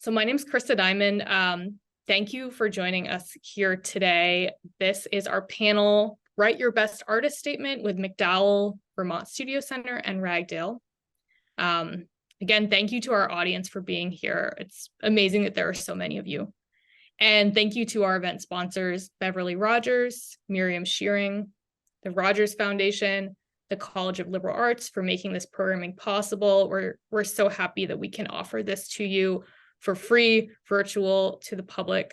So my name is Krista Diamond. Thank you for joining us here today. This is our panel, Write Your Best Artist Statement with MacDowell, Vermont Studio Center, and Ragdale. Again, thank you to our audience for being here. It's amazing that there are so many of you. And thank you to our event sponsors, Beverly Rogers, Miriam Shearing, the Rogers Foundation, the College of Liberal Arts for making this programming possible. We're so happy that we can offer this to you for free, virtual, to the public.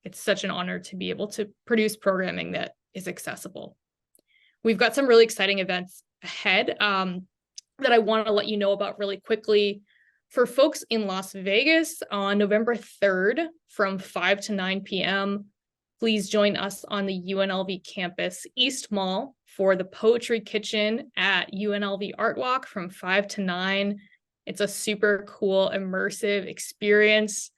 It's such an honor to be able to produce programming that is accessible. We've got some really exciting events ahead that I want to let you know about really quickly. For folks in Las Vegas on November 3rd from 5 to 9 p.m., please join us on the UNLV campus East Mall for the Poetry Kitchen at UNLV Art Walk from 5 to 9. It's a super cool, immersive experience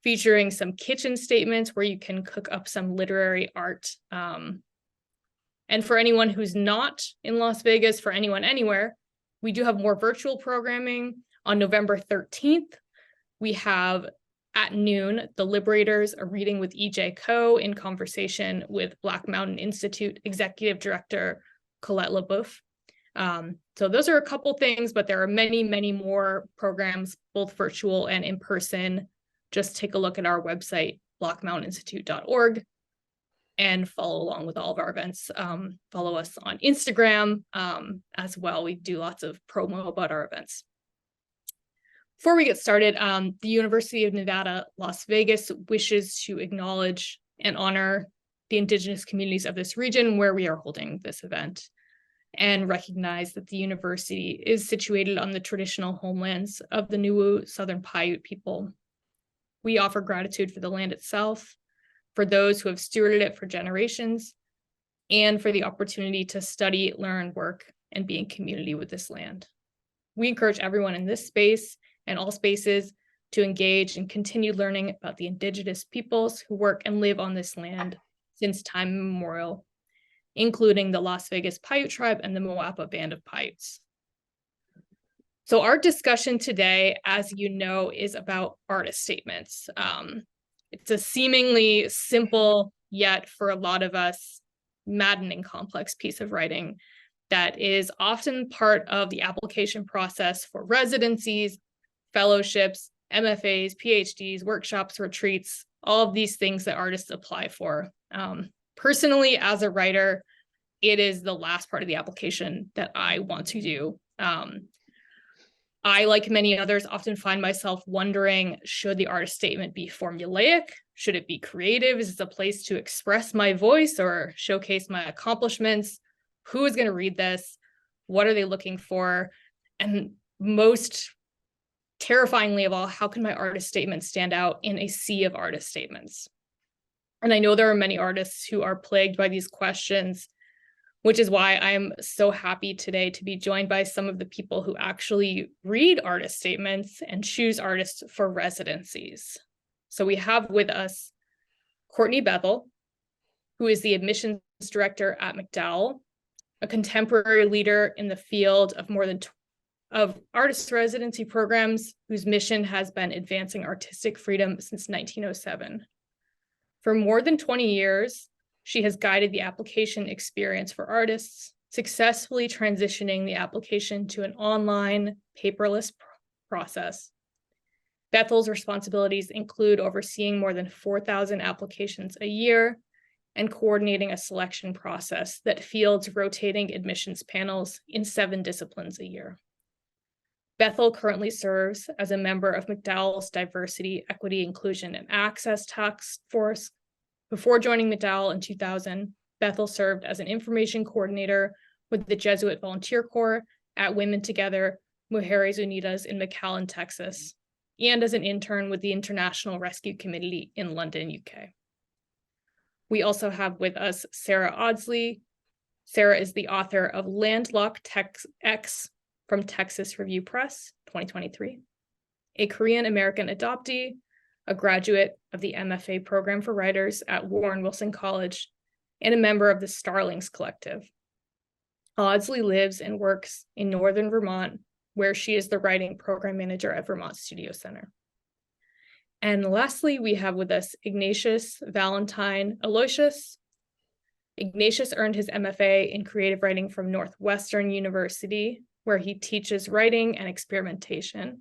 featuring some kitchen statements where you can cook up some literary art. And for anyone who's not in Las Vegas, for anyone anywhere, we do have more virtual programming. On November 13th, we have at noon, The Liberators, a reading with E.J. Coe in conversation with Black Mountain Institute Executive Director Colette LeBoeuf. So those are a couple things, but there are many, many more programs, both virtual and in person. Just take a look at our website, blackmountaininsitute.org, and follow along with all of our events. Follow us on Instagram as well. We do lots of promo about our events. Before we get started, the University of Nevada, Las Vegas wishes to acknowledge and honor the Indigenous communities of this region where we are holding this event, and recognize that the university is situated on the traditional homelands of the Nuwu Southern Paiute people. We offer gratitude for the land itself, for those who have stewarded it for generations, and for the opportunity to study, learn, work, and be in community with this land. We encourage everyone in this space and all spaces to engage and continue learning about the Indigenous peoples who work and live on this land since time immemorial, including the Las Vegas Paiute tribe and the Moapa Band of Paiutes. So our discussion today, as you know, is about artist statements. It's a seemingly simple, yet for a lot of us, maddening complex piece of writing that is often part of the application process for residencies, fellowships, MFAs, PhDs, workshops, retreats, all of these things that artists apply for. Personally, as a writer, it is the last part of the application that I want to do. I, like many others, often find myself wondering, should the artist statement be formulaic? Should it be creative? Is this a place to express my voice or showcase my accomplishments? Who is going to read this? What are they looking for? And most terrifyingly of all, how can my artist statement stand out in a sea of artist statements? And I know there are many artists who are plagued by these questions, which is why I'm so happy today to be joined by some of the people who actually read artist statements and choose artists for residencies. So we have with us Courtney Bethel, who is the admissions director at MacDowell, a contemporary leader in the field of more than of artist residency programs whose mission has been advancing artistic freedom since 1907. For more than 20 years, she has guided the application experience for artists, successfully transitioning the application to an online, paperless process. Bethel's responsibilities include overseeing more than 4,000 applications a year and coordinating a selection process that fields rotating admissions panels in 7 disciplines a year. Bethel currently serves as a member of MacDowell's Diversity, Equity, Inclusion, and Access Task Force. Before joining MacDowell in 2000, Bethel served as an information coordinator with the Jesuit Volunteer Corps at Women Together, Mujeres Unidas in McAllen, Texas, and as an intern with the International Rescue Committee in London, UK. We also have with us Sarah Audsley. Sarah is the author of Landlocked X from Texas Review Press, 2023, a Korean-American adoptee, a graduate of the MFA program for writers at Warren Wilson College, and a member of the Starlings Collective. Audsley lives and works in northern Vermont, where she is the writing program manager at Vermont Studio Center. And lastly, we have with us Ignatius, Valentine, Aloysius. Ignatius earned his MFA in creative writing from Northwestern University, where he teaches writing and experimentation.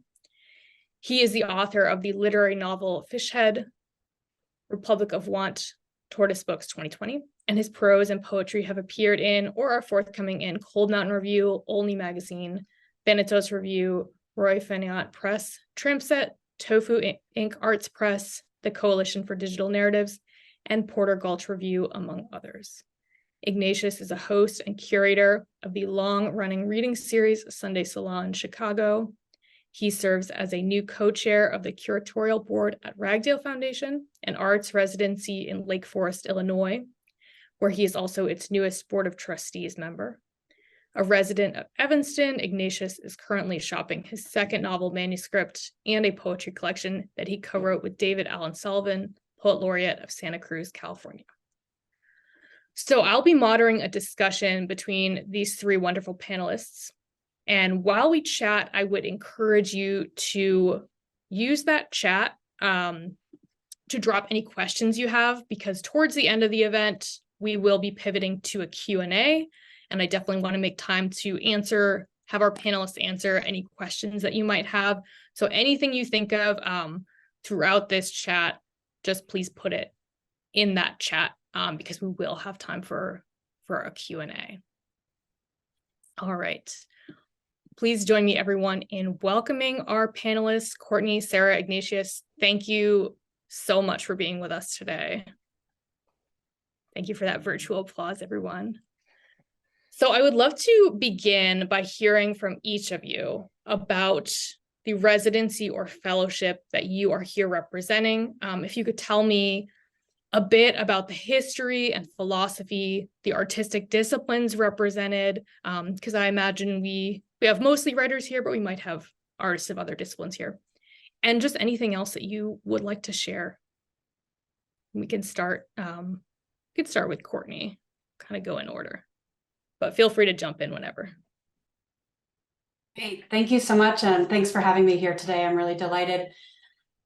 He is the author of the literary novel Fishhead, Republic of Want, Tortoise Books 2020, and his prose and poetry have appeared in or are forthcoming in Cold Mountain Review, Olney Magazine, Thanatos Review, Roy Faniot Press, Tramset, Tofu Inc. Arts Press, the Coalition for Digital Narratives, and Porter Gulch Review, among others. Ignatius is a host and curator of the long-running reading series Sunday Salon Chicago. He serves as a new co-chair of the curatorial board at Ragdale Foundation, an arts residency in Lake Forest, Illinois, where he is also its newest board of trustees member. A resident of Evanston, Ignatius is currently shopping his second novel manuscript and a poetry collection that he co-wrote with David Allen Sullivan, Poet Laureate of Santa Cruz, California. So I'll be moderating a discussion between these three wonderful panelists. And while we chat, I would encourage you to use that chat to drop any questions you have, because towards the end of the event, we will be pivoting to a Q&A. And I definitely want to make time to have our panelists answer any questions that you might have. So anything you think of throughout this chat, just please put it in that chat because we will have time for a Q&A. All right. Please join me, everyone, in welcoming our panelists, Courtney, Sarah, Ignatius. Thank you so much for being with us today. Thank you for that virtual applause, everyone. So I would love to begin by hearing from each of you about the residency or fellowship that you are here representing. If you could tell me a bit about the history and philosophy, the artistic disciplines represented, because I imagine we have mostly writers here, but we might have artists of other disciplines here, and just anything else that you would like to share. We can start. We could start with Courtney, kind of go in order, but feel free to jump in whenever. Great. Thank you so much. And thanks for having me here today. I'm really delighted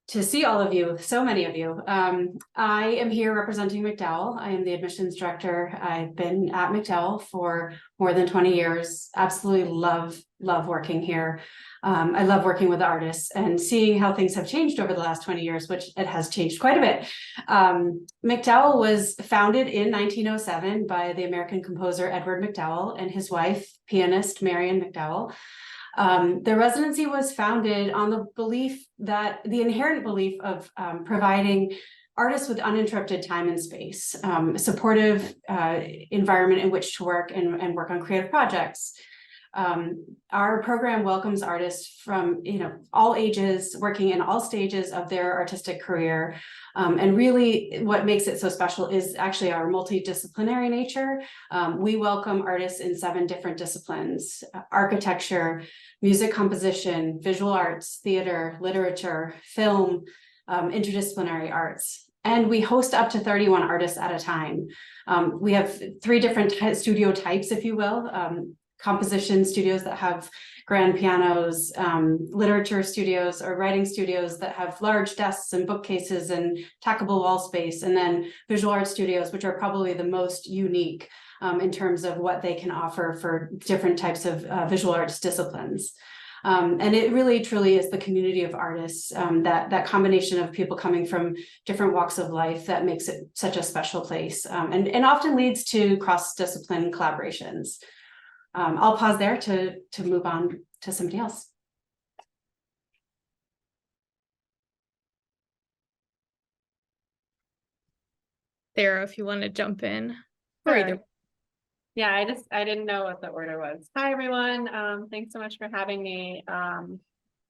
to see all of you, so many of you. I am here representing MacDowell. I am the admissions director. I've been at MacDowell for more than 20 years. Absolutely love working here. I love working with artists and seeing how things have changed over the last 20 years, which it has changed quite a bit. MacDowell was founded in 1907 by the American composer Edward MacDowell and his wife, pianist Marian MacDowell. The residency was founded on the inherent belief of providing artists with uninterrupted time and space, a supportive environment in which to work and work on creative projects. Our program welcomes artists from all ages, working in all stages of their artistic career. And really what makes it so special is actually our multidisciplinary nature. We welcome artists in 7 different disciplines: architecture, music composition, visual arts, theater, literature, film, interdisciplinary arts. And we host up to 31 artists at a time. We have 3 different studio types, if you will. Composition studios that have grand pianos, literature studios or writing studios that have large desks and bookcases and tackable wall space, and then visual art studios, which are probably the most unique in terms of what they can offer for different types of visual arts disciplines. And it really truly is the community of artists, that combination of people coming from different walks of life that makes it such a special place, and often leads to cross-discipline collaborations. I'll pause there to move on to somebody else. Sarah, if you want to jump in. Sure. Yeah, I didn't know what the order was. Hi, everyone. Thanks so much for having me. And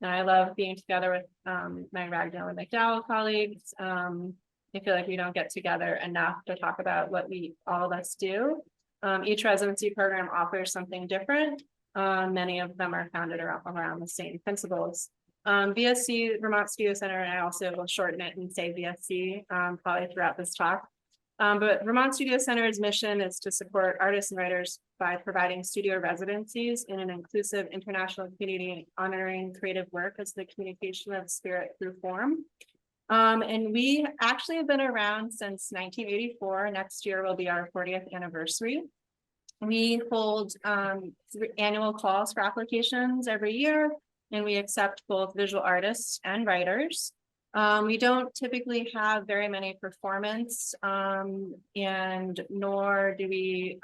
I love being together with my Ragdale and MacDowell colleagues. I feel like we don't get together enough to talk about what all of us do. Each residency program offers something different. Many of them are founded around the same principles. VSC, Vermont Studio Center, and I also will shorten it and say VSC probably throughout this talk. But Vermont Studio Center's mission is to support artists and writers by providing studio residencies in an inclusive international community and honoring creative work as the communication of spirit through form. And we actually have been around since 1984. Next year will be our 40th anniversary. We hold annual calls for applications every year, and we accept both visual artists and writers. We don't typically have very many performance, and nor do we,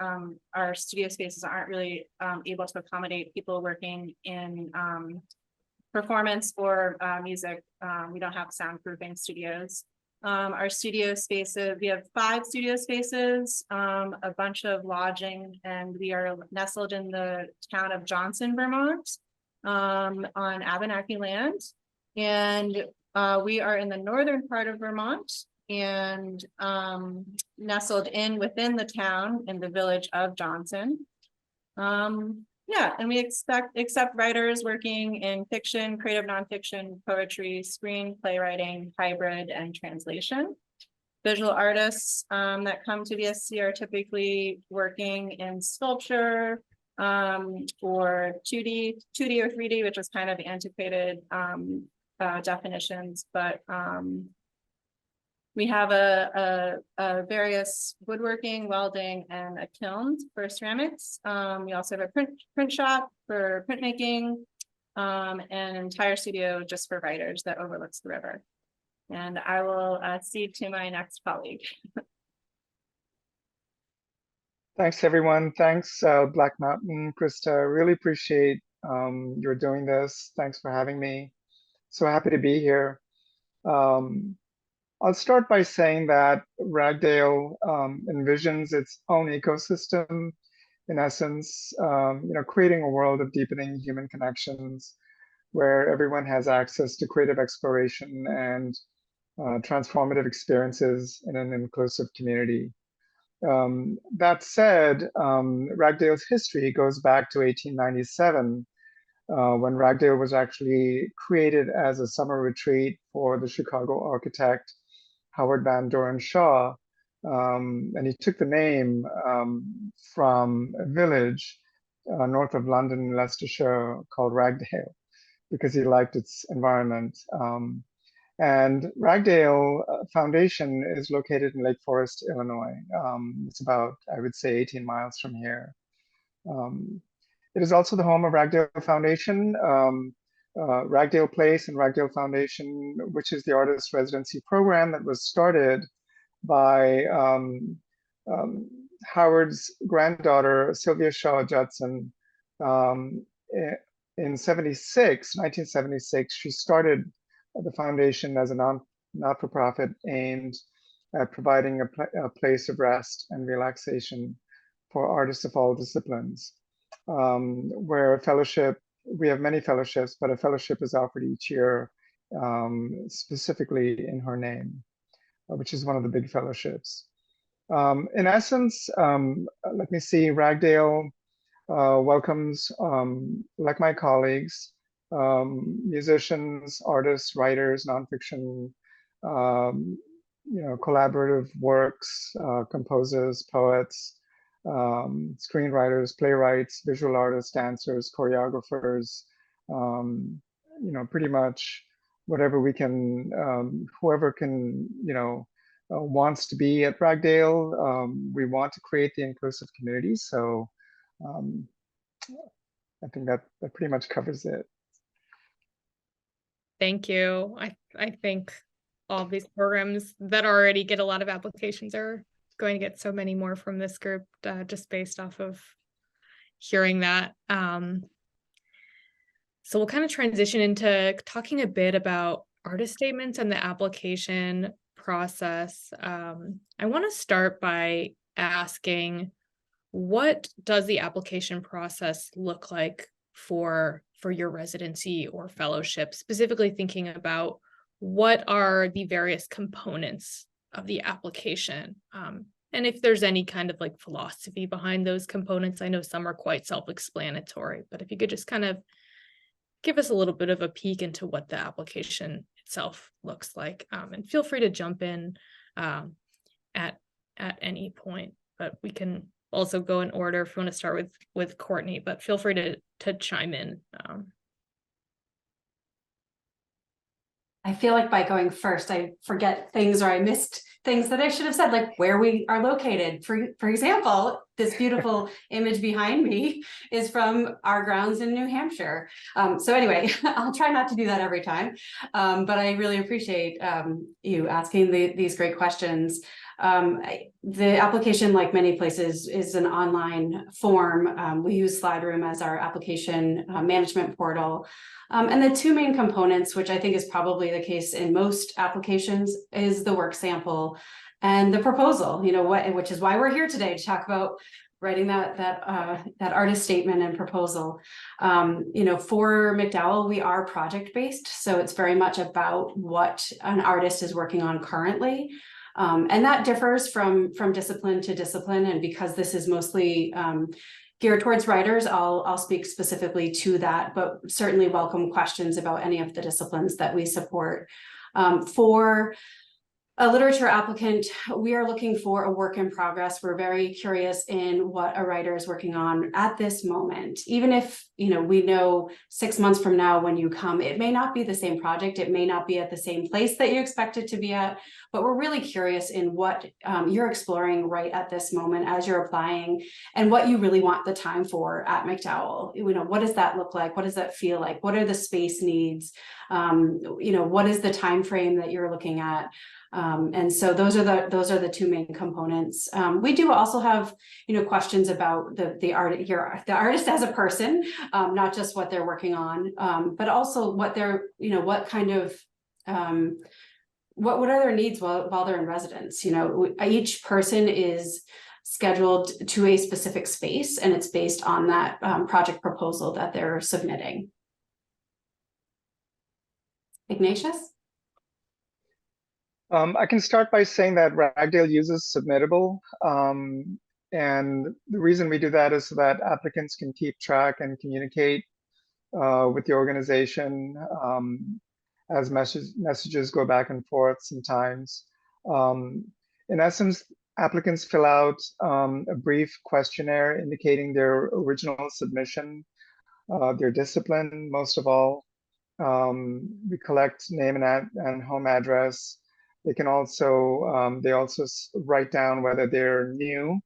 our studio spaces aren't really able to accommodate people working in performance or music. We don't have soundproofing studios. Our studio spaces, we have 5 studio spaces, a bunch of lodging, and we are nestled in the town of Johnson, Vermont, on Abenaki land. And we are in the northern part of Vermont and nestled in within the town in the village of Johnson. Yeah, and we accept writers working in fiction, creative nonfiction, poetry, screen, playwriting, hybrid, and translation. Visual artists that come to VSC are typically working in sculpture or 2D or 3D, which is kind of antiquated definitions, but we have a various woodworking, welding, and a kiln for ceramics. We also have a print shop for printmaking, and an entire studio just for writers that overlooks the river. And I will cede to my next colleague. Thanks, everyone. Thanks, Black Mountain, Krista. Really appreciate you're doing this. Thanks for having me. So happy to be here. I'll start by saying that Ragdale envisions its own ecosystem, in essence, creating a world of deepening human connections where everyone has access to creative exploration and transformative experiences in an inclusive community. That said, Ragdale's history goes back to 1897, when Ragdale was actually created as a summer retreat for the Chicago architect Howard Van Doren Shaw, and he took the name from a village north of London, Leicestershire, called Ragdale, because he liked its environment. And Ragdale Foundation is located in Lake Forest, Illinois. It's about, I would say, 18 miles from here. It is also the home of Ragdale Foundation, Ragdale Place and Ragdale Foundation, which is the artist residency program that was started by Howard's granddaughter, Sylvia Shaw Judson. In 1976, she started the foundation as a not-for-profit aimed at providing a place of rest and relaxation for artists of all disciplines, where a fellowship, we have many fellowships, but a fellowship is offered each year specifically in her name, which is one of the big fellowships. In essence, let me see, Ragdale welcomes, like my colleagues, musicians, artists, writers, nonfiction, collaborative works, composers, poets, screenwriters, playwrights, visual artists, dancers, choreographers, pretty much whatever we can, whoever can, wants to be at Ragdale. We want to create the inclusive community. So I think that pretty much covers it. Thank you. I think all of these programs that already get a lot of applications are going to get so many more from this group, just based off of hearing that. So we'll kind of transition into talking a bit about artist statements and the application process. I want to start by asking, what does the application process look like for your residency or fellowship, specifically thinking about what are the various components of the application, and if there's any kind of like philosophy behind those components. I know some are quite self-explanatory, but if you could just kind of give us a little bit of a peek into what the application itself looks like, and feel free to jump in at any point, but we can also go in order if you want to start with Courtney, but feel free to chime in. I feel like by going first, I forget things or I missed things that I should have said, like where we are located. For example, this beautiful image behind me is from our grounds in New Hampshire. So anyway, I'll try not to do that every time, but I really appreciate you asking these great questions. The application, like many places, is an online form. We use SlideRoom as our application management portal. And the two main components, which I think is probably the case in most applications, is the work sample and the proposal, which is why we're here today to talk about writing that artist statement and proposal. For MacDowell, we are project-based, so it's very much about what an artist is working on currently. And that differs from discipline to discipline. And because this is mostly geared towards writers, I'll speak specifically to that, but certainly welcome questions about any of the disciplines that we support. For a literature applicant, we are looking for a work in progress. We're very curious in what a writer is working on at this moment. Even if, we know 6 months from now when you come, it may not be the same project. It may not be at the same place that you expect it to be at, but we're really curious in what you're exploring right at this moment as you're applying and what you really want the time for at MacDowell. What does that look like? What does that feel like? What are the space needs? What is the time frame that you're looking at? And so those are the two main components. We do also have, questions about the artist as a person, not just what they're working on, but also what they're, what kind of, what are their needs while they're in residence. Each person is scheduled to a specific space, and it's based on that project proposal that they're submitting. Ignatius? I can start by saying that Ragdale uses submittable. And the reason we do that is so that applicants can keep track and communicate with the organization as messages go back and forth sometimes. In essence, applicants fill out a brief questionnaire indicating their original submission, their discipline, most of all. We collect name and home address. They can also they also write down whether they're new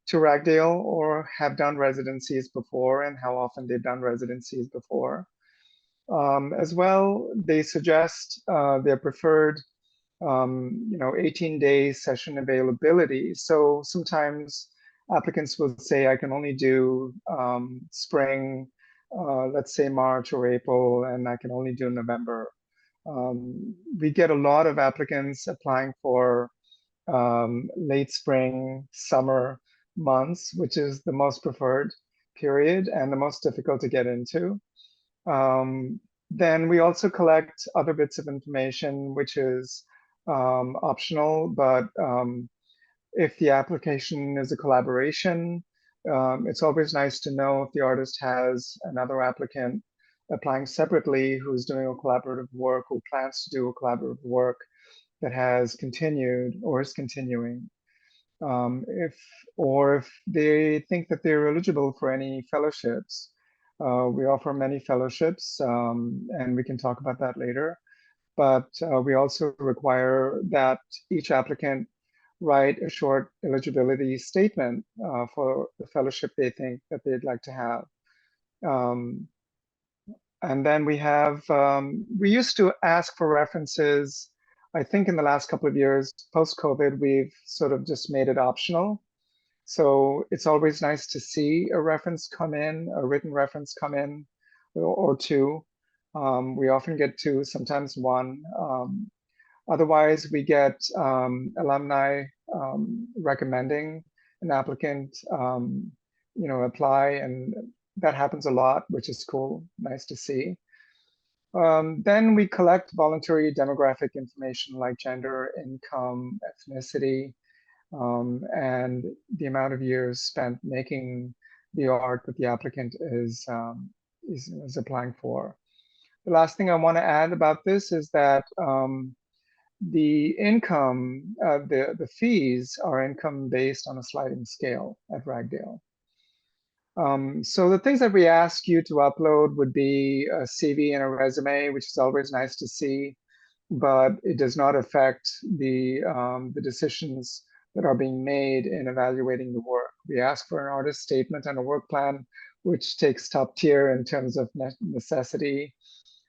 to Ragdale or have done residencies before and how often they've done residencies before. As well, they suggest their preferred 18-day session availability. So sometimes applicants will say, I can only do spring, let's say March or April, and I can only do November. We get a lot of applicants applying for late spring, summer months, which is the most preferred period and the most difficult to get into. Then we also collect other bits of information, which is optional, but if the application is a collaboration, it's always nice to know if the artist has another applicant applying separately who's doing a collaborative work, who plans to do a collaborative work that has continued or is continuing. If they think that they're eligible for any fellowships. We offer many fellowships, and we can talk about that later. But we also require that each applicant write a short eligibility statement for the fellowship they think that they'd like to have. And then we have, we used to ask for references. I think in the last couple of years, post-COVID, we've sort of just made it optional. So it's always nice to see a reference come in, a written reference come in, or two. We often get two, sometimes one. Otherwise, we get alumni recommending an applicant, apply, and that happens a lot, which is cool, nice to see. Then we collect voluntary demographic information like gender, income, ethnicity, and the amount of years spent making the art that the applicant is applying for. The last thing I want to add about this is that the income, the fees are income based on a sliding scale at Ragdale. So the things that we ask you to upload would be a CV and a resume, which is always nice to see. but it does not affect the decisions that are being made in evaluating the work. We ask for an artist statement and a work plan, which takes top tier in terms of necessity,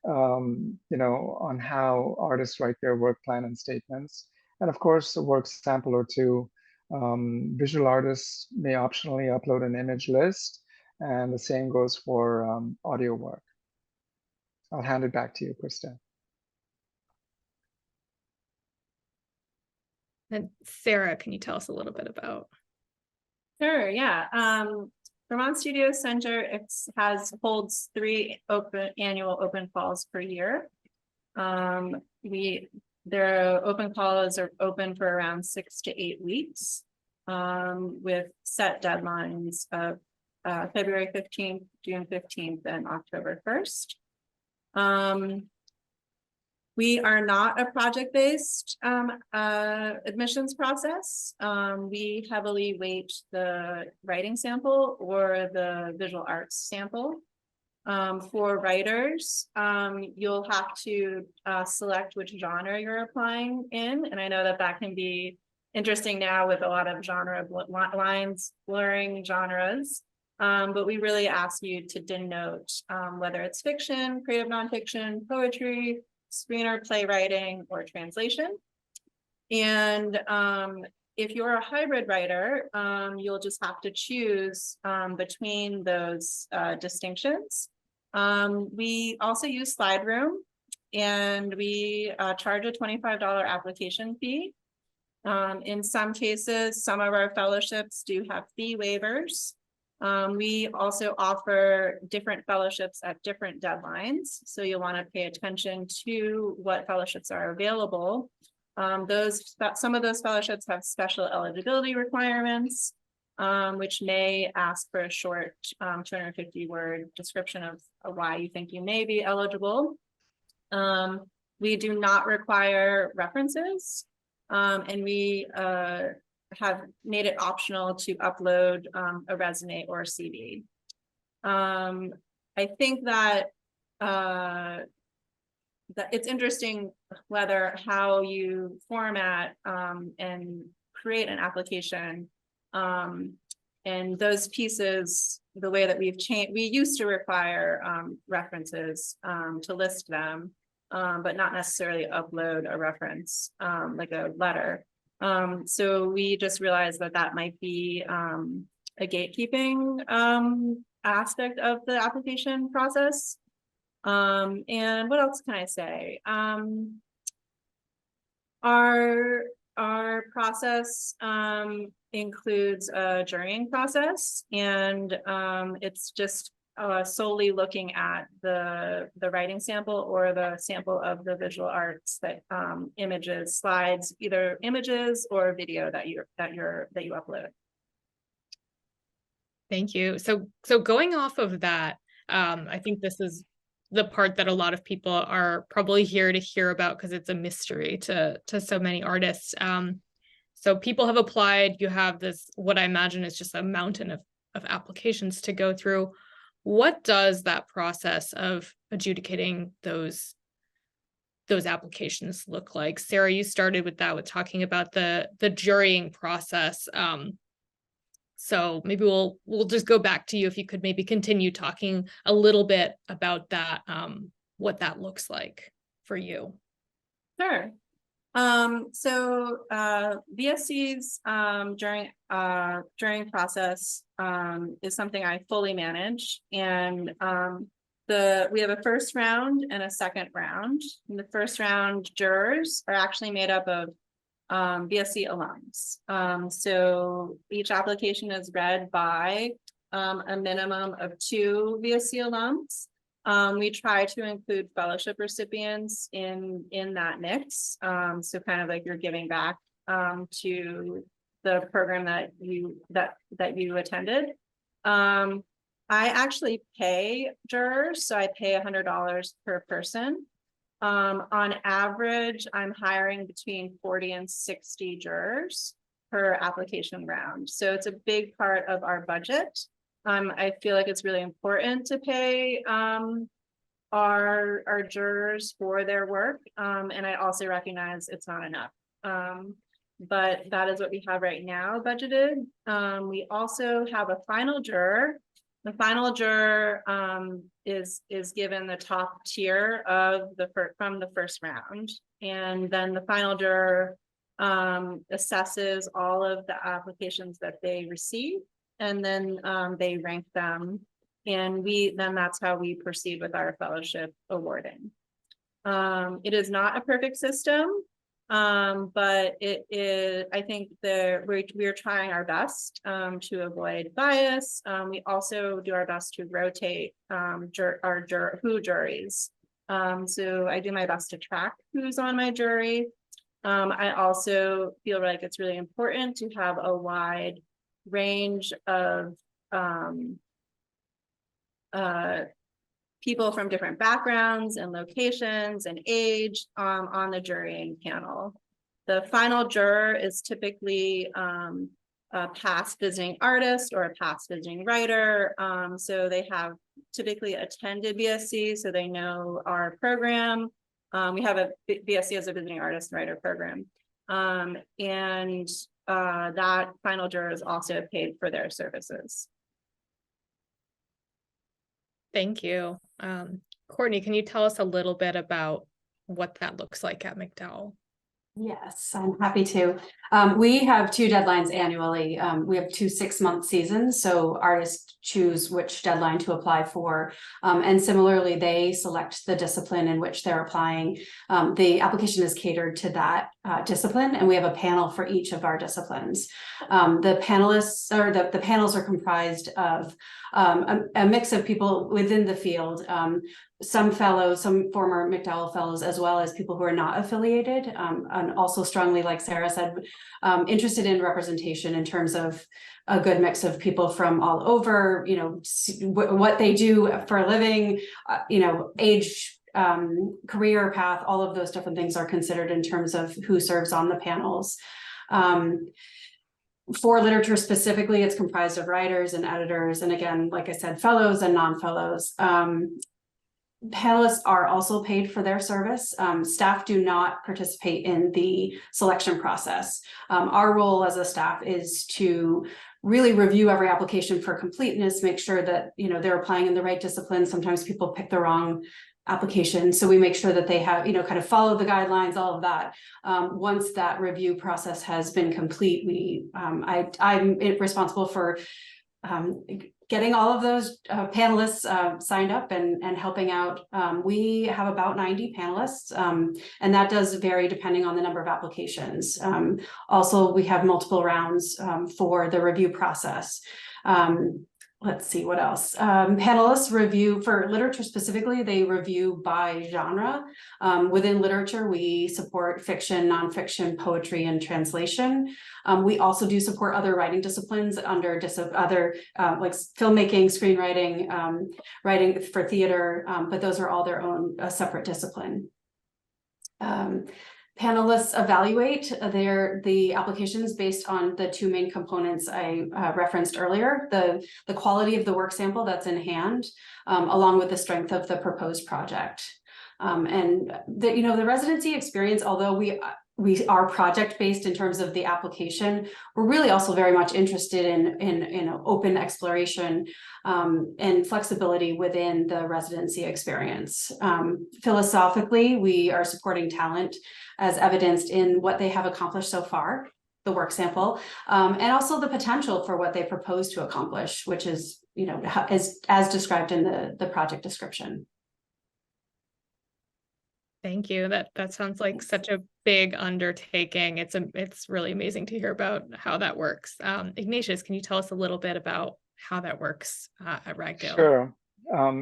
on how artists write their work plan and statements. And of course, a work sample or two. Visual artists may optionally upload an image list, and the same goes for audio work. I'll hand it back to you, Krista. And Sarah, can you tell us a little bit about? Sure, yeah. Vermont Studio Center holds 3 annual open calls per year. Their open calls are open for around 6 to 8 weeks, with set deadlines of February 15th, June 15th, and October 1st. We are not a project-based admissions process. We heavily weight the writing sample or the visual arts sample. For writers, you'll have to select which genre you're applying in. And I know that can be interesting now with a lot of genre lines blurring genres. But we really ask you to denote whether it's fiction, creative nonfiction, poetry, screener, playwriting, or translation. And if you're a hybrid writer, you'll just have to choose between those distinctions. We also use Slide Room, and we charge a $25 application fee. In some cases, some of our fellowships do have fee waivers. We also offer different fellowships at different deadlines, so you'll want to pay attention to what fellowships are available. Some of those fellowships have special eligibility requirements, which may ask for a short 250-word description of why you think you may be eligible. We do not require references, and we have made it optional to upload a resume or a CV. I think that it's interesting how you format and create an application. And those pieces, the way that we've changed, we used to require references to list them, but not necessarily upload a reference like a letter. So we just realized that might be a gatekeeping aspect of the application process. And what else can I say? Our process includes a jurying process, and it's just solely looking at the writing sample or the sample of the visual arts, that images, slides, either images or video that you upload. Thank you. So going off of that, I think this is the part that a lot of people are probably here to hear about, because it's a mystery to so many artists. So people have applied. You have this, what I imagine is just a mountain of applications to go through. What does that process of adjudicating those applications look like? Sarah, you started with that, with talking about the jurying process. So maybe we'll just go back to you, if you could maybe continue talking a little bit about that, what that looks like for you. Sure. So VSC's during process is something I fully manage, and we have a first round and a second round. In the first round, jurors are actually made up of VSC alums. So each application is read by a minimum of 2 VSC alums. We try to include fellowship recipients in that mix. So kind of like you're giving back to the program that you attended. I actually pay jurors, so I pay $100 per person. On average, I'm hiring between 40 and 60 jurors per application round. So it's a big part of our budget. I feel like it's really important to pay our jurors for their work. And I also recognize it's not enough. But that is what we have right now budgeted. We also have a final juror. The final juror is given the top tier of from the first round. And then the final juror assesses all of the applications that they receive, and then they rank them. And then that's how we proceed with our fellowship awarding. It is not a perfect system, but it is, I think we're trying our best to avoid bias. We also do our best to rotate juries. So I do my best to track who's on my jury. I also feel like it's really important to have a wide range of people from different backgrounds and locations and age on the jurying panel. The final juror is typically a past visiting artist or a past visiting writer. So they have typically attended VSC, so they know our program. We have a VSC as a visiting artist and writer program. And that final juror is also paid for their services. Thank you. Courtney, can you tell us a little bit about what that looks like at MacDowell? Yes, I'm happy to. We have 2 deadlines annually. We have 2 6-month seasons, so artists choose which deadline to apply for. And similarly, they select the discipline in which they're applying. The application is catered to that discipline, and we have a panel for each of our disciplines. The panelists, or the panels, are comprised of a mix of people within the field, some fellows, some former MacDowell fellows, as well as people who are not affiliated, and also strongly, like Sarah said, interested in representation in terms of a good mix of people from all over, you know, what they do for a living, you know, age, career path, all of those different things are considered in terms of who serves on the panels. For literature specifically, it's comprised of writers and editors, and again, like I said, fellows and non-fellows. Panelists are also paid for their service. Staff do not participate in the selection process. Our role as a staff is to really review every application for completeness, make sure that, you know, they're applying in the right discipline. Sometimes people pick the wrong application, so we make sure that they have, you know, kind of follow the guidelines, all of that. Once that review process has been complete, I'm responsible for getting all of those panelists signed up and helping out. We have about 90 panelists, and that does vary depending on the number of applications. Also, we have multiple rounds for the review process. Let's see what else. Panelists review, for literature specifically, they review by genre. Within literature, we support fiction, nonfiction, poetry, and translation. We also do support other writing disciplines under other like filmmaking, screenwriting, writing for theater, but those are all their own separate discipline. Panelists evaluate the applications based on the 2 main components I referenced earlier: the quality of the work sample that's in hand, along with the strength of the proposed project. And the residency experience, although we are project-based in terms of the application, we're really also very much interested in open exploration and flexibility within the residency experience. Philosophically, we are supporting talent as evidenced in what they have accomplished so far, the work sample, and also the potential for what they propose to accomplish, which is, you know, as described in the project description. Thank you. That sounds like such a big undertaking. It's really amazing to hear about how that works. Ignatius, can you tell us a little bit about how that works at Ragdale?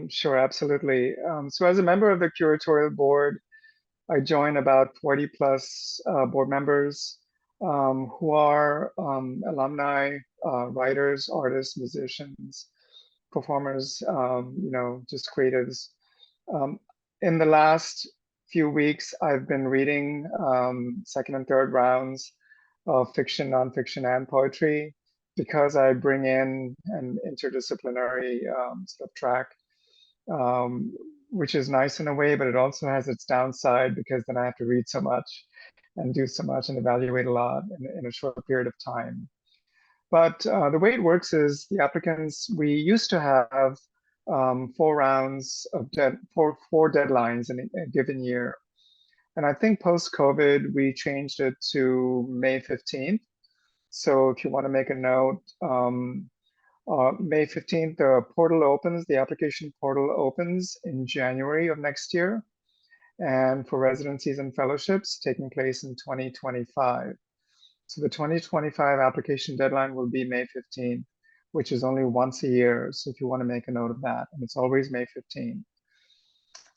Sure, absolutely. So as a member of the curatorial board, I join about 40 plus board members who are alumni, writers, artists, musicians, performers, you know, just creatives. In the last few weeks, I've been reading 2nd and 3rd rounds of fiction, nonfiction, and poetry, because I bring in an interdisciplinary sort of track. which is nice in a way, but it also has its downside because then I have to read so much and do so much and evaluate a lot in a short period of time. But the way it works is the applicants, we used to have 4 rounds of four deadlines in a given year. And I think post-COVID, we changed it to May 15th. So if you want to make a note, May 15th, the application portal opens in January of next year. And for residencies and fellowships taking place in 2025. So the 2025 application deadline will be May 15th, which is only once a year. So if you want to make a note of that, and it's always May 15th.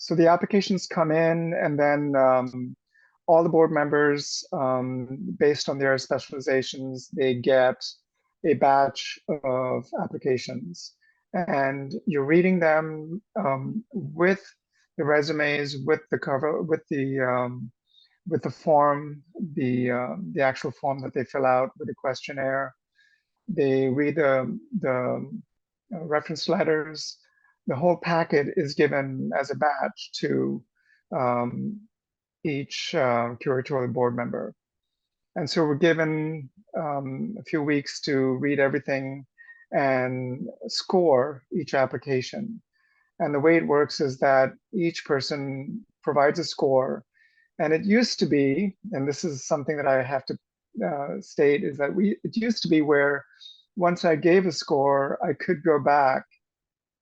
So the applications come in, and then all the board members, based on their specializations, they get a batch of applications. And you're reading them with the resumes, with the cover, with the form, the actual form that they fill out with the questionnaire. They read the reference letters. The whole packet is given as a batch to each curatorial board member. And so we're given a few weeks to read everything and score each application. And the way it works is that each person provides a score. And it used to be, and this is something that I have to state, is that it used to be where once I gave a score, I could go back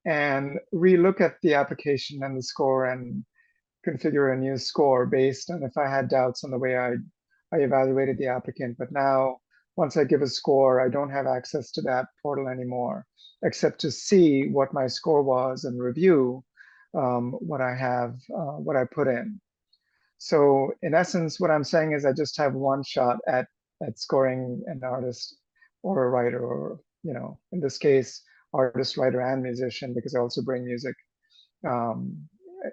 and relook at the application and the score and configure a new score based on if I had doubts on the way I evaluated the applicant. But now, once I give a score, I don't have access to that portal anymore, except to see what my score was and review what I put in. So in essence, what I'm saying is I just have one shot at scoring an artist or a writer, or, in this case, artist, writer, and musician, because I also bring music,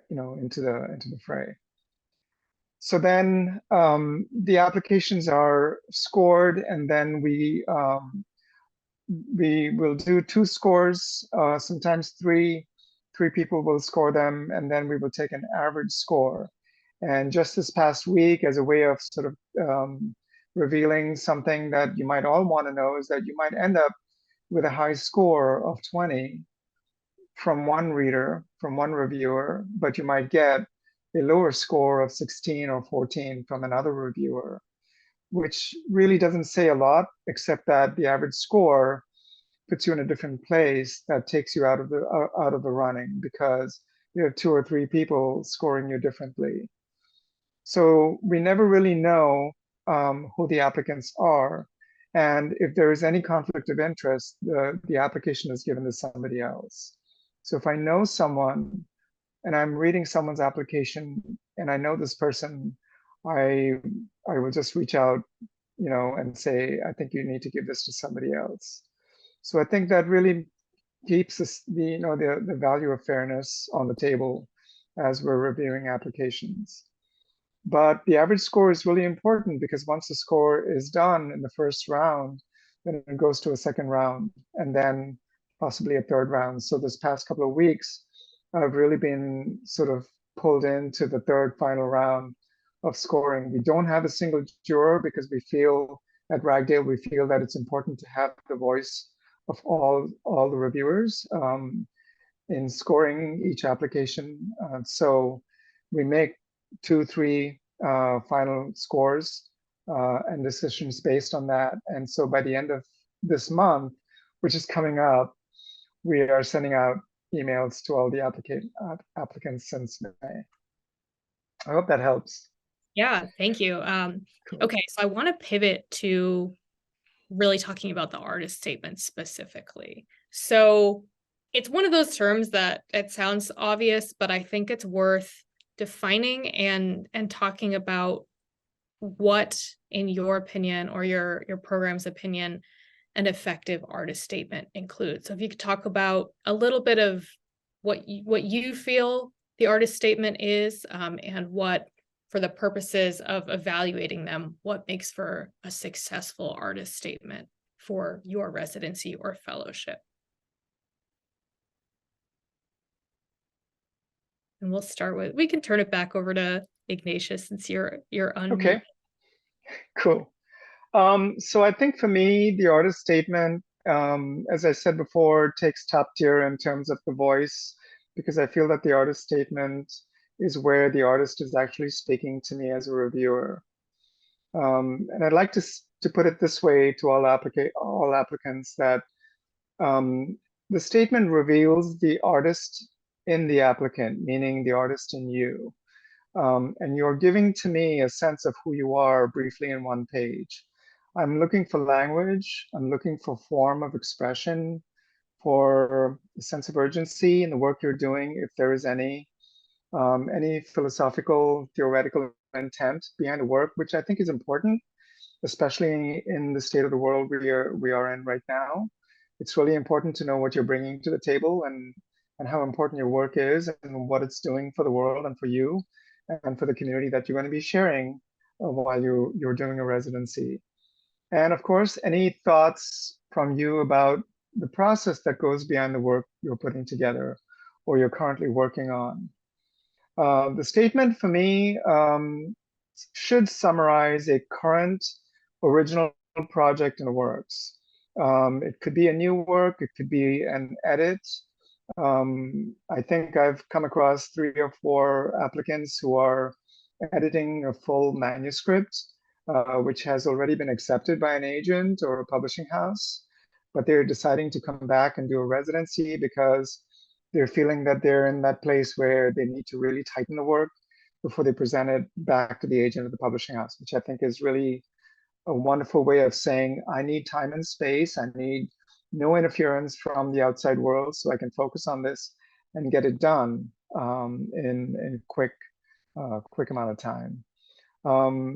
into the fray. So then the applications are scored, and then we will do 2 scores, sometimes three people will score them, and then we will take an average score. And just this past week, as a way of sort of revealing something that you might all want to know, is that you might end up with a high score of 20 from one reader, from one reviewer, but you might get a lower score of 16 or 14 from another reviewer, which really doesn't say a lot, except that the average score puts you in a different place that takes you out of the running, because you have 2 or 3 people scoring you differently. So we never really know who the applicants are. And if there is any conflict of interest, the application is given to somebody else. So if I know someone and I'm reading someone's application and I know this person, I will just reach out, and say, I think you need to give this to somebody else. So I think that really keeps the value of fairness on the table as we're reviewing applications. But the average score is really important, because once the score is done in the first round, then it goes to a second round, and then possibly a third round. So this past couple of weeks, I've really been sort of pulled into the third final round of scoring. We don't have a single juror, because we feel at Ragdale, we feel that it's important to have the voice of all the reviewers in scoring each application. So we make 2-3 final scores and decisions based on that. And so by the end of this month, which is coming up, we are sending out emails to all the applicants since May. I hope that helps. Yeah, thank you. Cool. Okay, so I want to pivot to really talking about the artist statement specifically. So it's one of those terms that it sounds obvious, but I think it's worth defining and talking about what, in your opinion or your program's opinion, an effective artist statement includes. So if you could talk about a little bit of what you feel the artist statement is, and what, for the purposes of evaluating them, what makes for a successful artist statement for your residency or fellowship. And we'll start with, we can turn it back over to Ignatius since you're unmuted. Okay, cool. So I think for me, the artist statement, as I said before, takes top tier in terms of the voice, because I feel that the artist statement is where the artist is actually speaking to me as a reviewer. And I'd like to put it this way to all applicants that the statement reveals the artist in the applicant, meaning the artist in you. And you're giving to me a sense of who you are briefly in one page. I'm looking for language, I'm looking for form of expression, for a sense of urgency in the work you're doing, if there is any philosophical, theoretical intent behind the work, which I think is important, especially in the state of the world we are in right now. It's really important to know what you're bringing to the table and how important your work is and what it's doing for the world and for you and for the community that you're going to be sharing while you're doing a residency. And of course, any thoughts from you about the process that goes behind the work you're putting together or you're currently working on. The statement for me should summarize a current original project in the works. It could be a new work, it could be an edit. I think I've come across 3 or 4 applicants who are editing a full manuscript, which has already been accepted by an agent or a publishing house, but they're deciding to come back and do a residency because they're feeling that they're in that place where they need to really tighten the work before they present it back to the agent of the publishing house, which I think is really a wonderful way of saying, I need time and space. I need no interference from the outside world so I can focus on this and get it done in quick amount of time.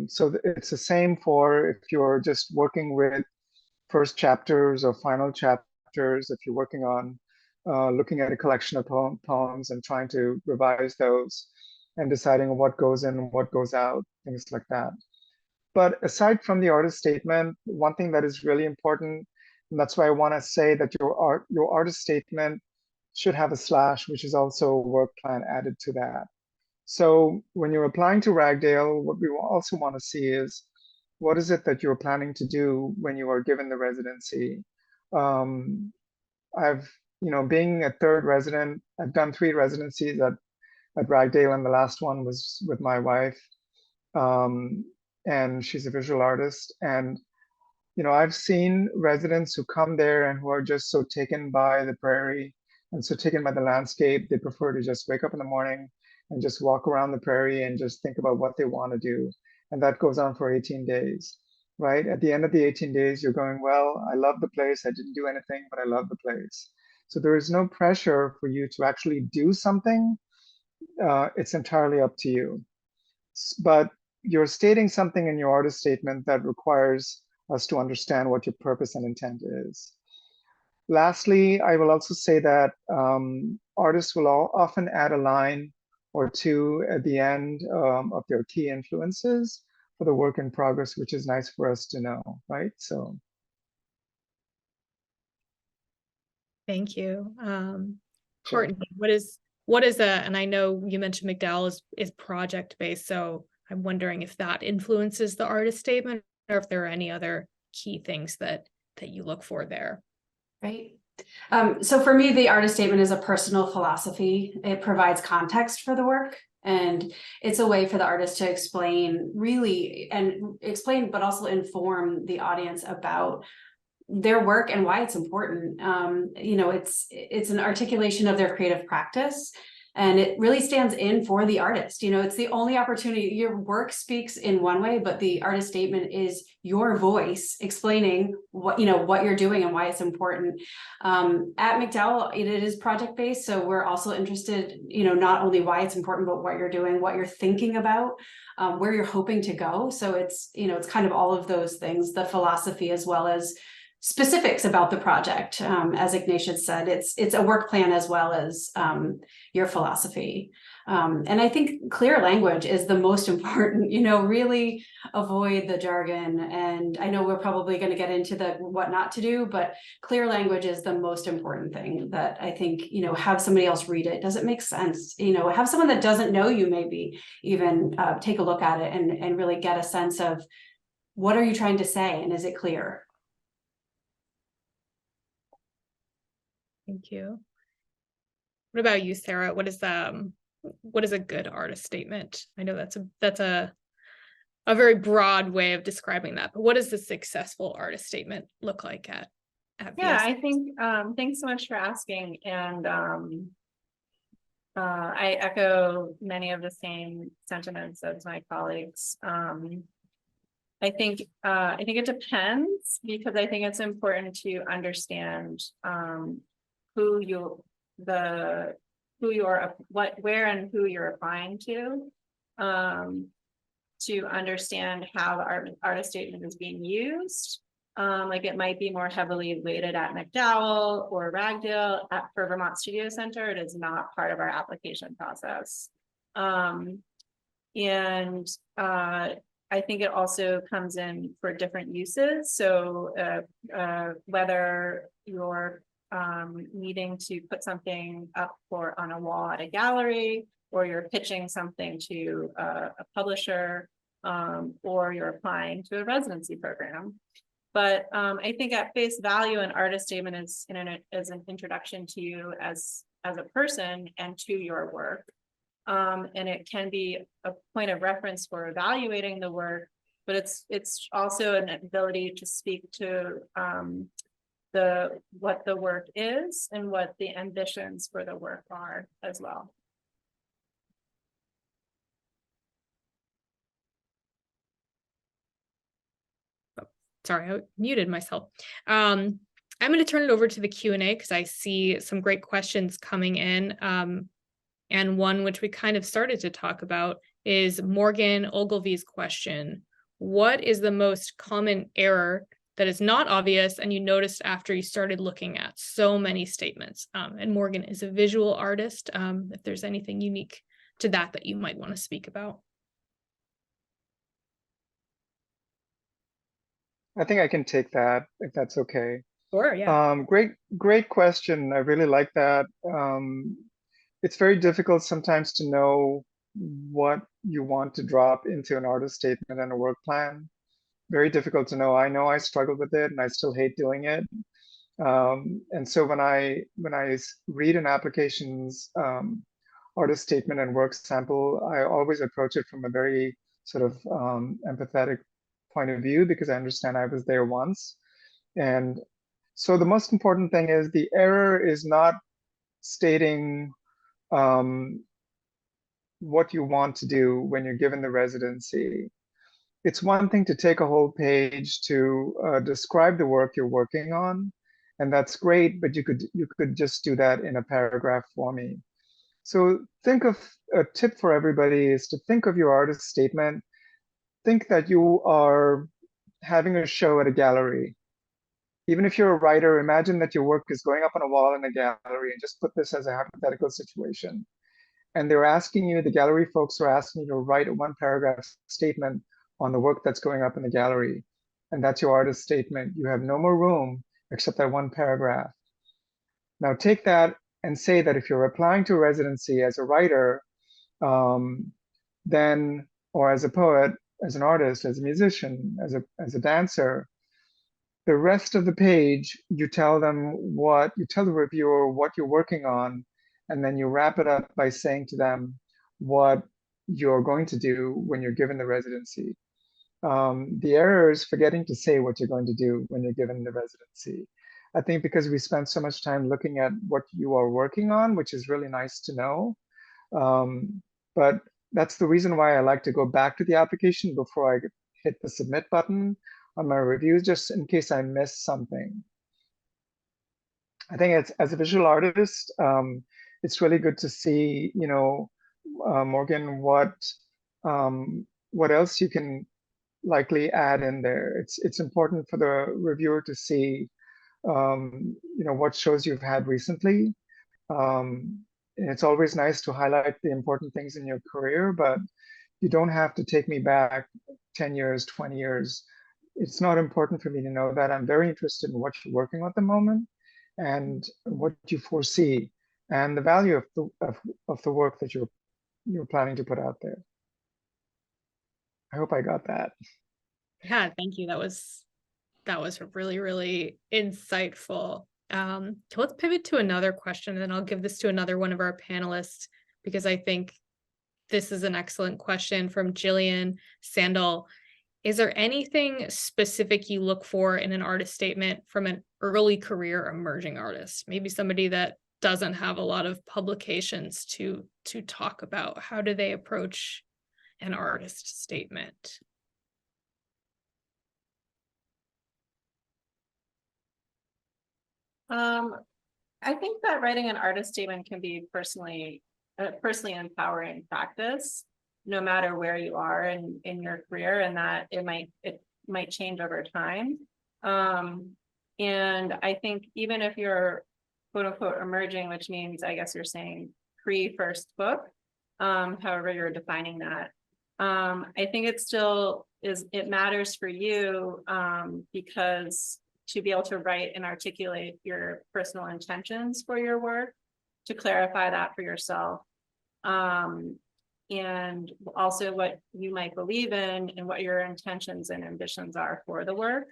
So it's the same for if you're just working with first chapters or final chapters, if you're working on looking at a collection of poems and trying to revise those and deciding what goes in and what goes out, things like that. But aside from the artist statement, one thing that is really important, and that's why I want to say that your artist statement should have a slash, which is also a work plan added to that. So when you're applying to Ragdale, what we also want to see is what is it that you're planning to do when you are given the residency. Being a 3rd resident, I've done 3 residencies at Ragdale, and the last one was with my wife. And she's a visual artist. And, I've seen residents who come there and who are just so taken by the prairie and so taken by the landscape, they prefer to just wake up in the morning and just walk around the prairie and just think about what they want to do. And that goes on for 18 days, right? At the end of the 18 days, you're going, well, I love the place. I didn't do anything, but I love the place. So there is no pressure for you to actually do something. It's entirely up to you. But you're stating something in your artist statement that requires us to understand what your purpose and intent is. Lastly, I will also say that artists will often add a line or 2 at the end of their key influences for the work in progress, which is nice for us to know, right? So. Thank you. Sure. Courtney, what is and I know you mentioned MacDowell is project-based, so I'm wondering if that influences the artist statement or if there are any other key things that you look for there. Right. So for me, the artist statement is a personal philosophy. It provides context for the work, and it's a way for the artist to explain, but also inform the audience about their work and why it's important. It's an articulation of their creative practice, and it really stands in for the artist. It's the only opportunity. Your work speaks in one way, but the artist statement is your voice explaining what you're doing and why it's important. At MacDowell, it is project-based, so we're also interested, not only why it's important, but what you're doing, what you're thinking about, where you're hoping to go. So it's kind of all of those things, the philosophy as well as specifics about the project. As Ignatius said, it's a work plan as well as your philosophy. And I think clear language is the most important, really avoid the jargon. And I know we're probably going to get into the what not to do, but clear language is the most important thing that I think, have somebody else read it. Does it make sense? Have someone that doesn't know you maybe even take a look at it and really get a sense of what are you trying to say and is it clear? Thank you. What about you, Sarah? What is a good artist statement? I know that's a very broad way of describing that, but what does the successful artist statement look like at Yeah, VSC? I think thanks so much for asking. And I echo many of the same sentiments as my colleagues. I think it depends, because I think it's important to understand where and who you're applying to understand how the artist statement is being used. Like it might be more heavily weighted at MacDowell or Ragdale. For Vermont Studio Center, it is not part of our application process. I think it also comes in for different uses. So whether you're needing to put something up on a wall at a gallery, or you're pitching something to a publisher, or you're applying to a residency program. But I think at face value, an artist statement is an introduction to you as a person and to your work. And it can be a point of reference for evaluating the work, but it's also an ability to speak to what the work is and what the ambitions for the work are as well. Sorry, I muted myself. I'm going to turn it over to the Q&A because I see some great questions coming in. And one which we kind of started to talk about is Morgan Ogilvy's question. What is the most common error that is not obvious and you noticed after you started looking at so many statements? And Morgan is a visual artist. If there's anything unique to that you might want to speak about. I think I can take that if that's okay. Sure, yeah. Great question. I really like that. It's very difficult sometimes to know what you want to drop into an artist statement and a work plan. Very difficult to know. I know I struggle with it and I still hate doing it. And so when I read an application's artist statement and work sample, I always approach it from a very sort of empathetic point of view, because I understand I was there once. And so the most important thing is the error is not stating what you want to do when you're given the residency. It's one thing to take a whole page to describe the work you're working on, and that's great, but you could just do that in a paragraph for me. So think of a tip for everybody is to think of your artist statement. Think that you are having a show at a gallery. Even if you're a writer, imagine that your work is going up on a wall in a gallery, and just put this as a hypothetical situation. And they're asking you, the gallery folks are asking you to write a one paragraph statement on the work that's going up in the gallery. And that's your artist statement. You have no more room except that one paragraph. Now take that and say that if you're applying to a residency as a writer, then, or as a poet, as an artist, as a musician, as a dancer, the rest of the page, you tell the reviewer what you're working on, and then you wrap it up by saying to them what you're going to do when you're given the residency. The error is forgetting to say what you're going to do when you're given the residency. I think because we spend so much time looking at what you are working on, which is really nice to know. But that's the reason why I like to go back to the application before I hit the submit button on my reviews, just in case I miss something. I think as a visual artist, it's really good to see, Morgan, what else you can likely add in there. It's important for the reviewer to see, what shows you've had recently. And it's always nice to highlight the important things in your career, but you don't have to take me back 10 years, 20 years. It's not important for me to know that. I'm very interested in what you're working on at the moment and what you foresee and the value of the work that you're planning to put out there. I hope I got that. Yeah, thank you. That was really, really insightful. So let's pivot to another question, and then I'll give this to another one of our panelists, because I think this is an excellent question from Jillian Sandal. Is there anything specific you look for in an artist statement from an early career emerging artist? Maybe somebody that doesn't have a lot of publications to talk about. How do they approach an artist statement? I think that writing an artist statement can be personally empowering practice, no matter where you are in your career, and that it might change over time. And I think even if you're quote unquote emerging, which means I guess you're saying pre-first book, however you're defining that, I think it matters for you, because to be able to write and articulate your personal intentions for your work, to clarify that for yourself, and also what you might believe in and what your intentions and ambitions are for the work.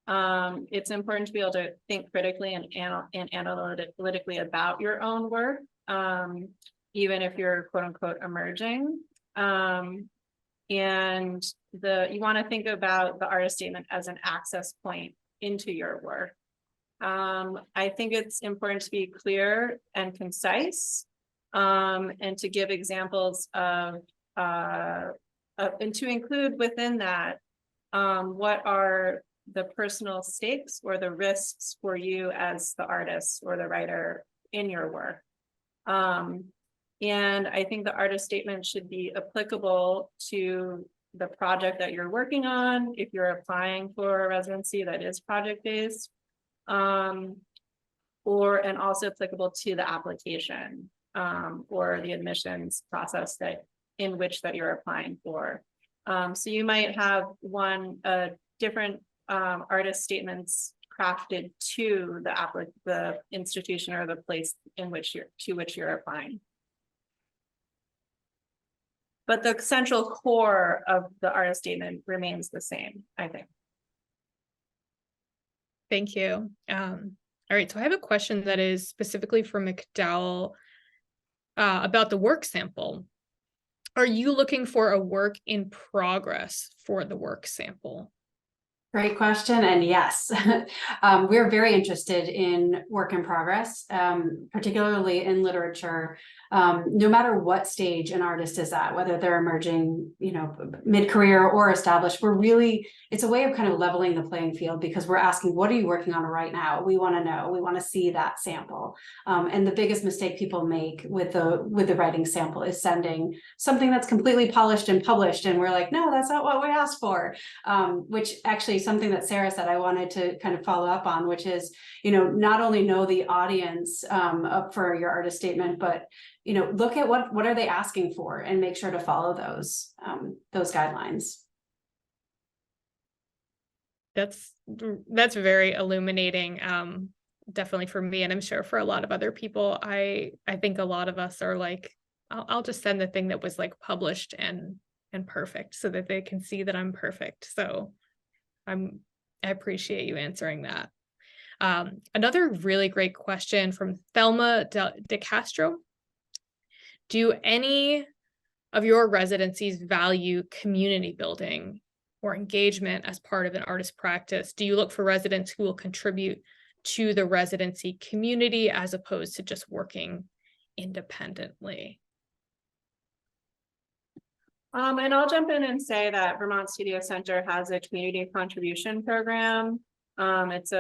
It's important to be able to think critically and analytically about your own work, even if you're quote unquote emerging. And you want to think about the artist statement as an access point into your work. I think it's important to be clear and concise, and to give examples of and to include within that what are the personal stakes or the risks for you as the artist or the writer in your work. And I think the artist statement should be applicable to the project that you're working on, if you're applying for a residency that is project-based, and also applicable to the application, or the admissions process in which you're applying for. So you might have different artist statements crafted to the institution or the place to which you're applying. But the central core of the artist statement remains the same, I think. Thank you. All right, so I have a question that is specifically for MacDowell about the work sample. Are you looking for a work in progress for the work sample? Great question, and yes, we're very interested in work in progress, particularly in literature. No matter what stage an artist is at, whether they're emerging, mid-career or established, it's a way of kind of leveling the playing field, because we're asking, what are you working on right now? We want to know, we want to see that sample. And the biggest mistake people make with the writing sample is sending something that's completely polished and published, and we're like, no, that's not what we asked for, which actually something that Sarah said I wanted to kind of follow up on, which is, not only know the audience up for your artist statement, but look at what are they asking for and make sure to follow those guidelines. That's very illuminating, definitely for me, and I'm sure for a lot of other people. I think a lot of us are like, I'll just send the thing that was like published and perfect, so that they can see that I'm perfect. So I appreciate you answering that. Another really great question from Thelma De Castro. Do any of your residencies value community building or engagement as part of an artist practice? Do you look for residents who will contribute to the residency community as opposed to just working independently? And I'll jump in and say that Vermont Studio Center has a community contribution program. It's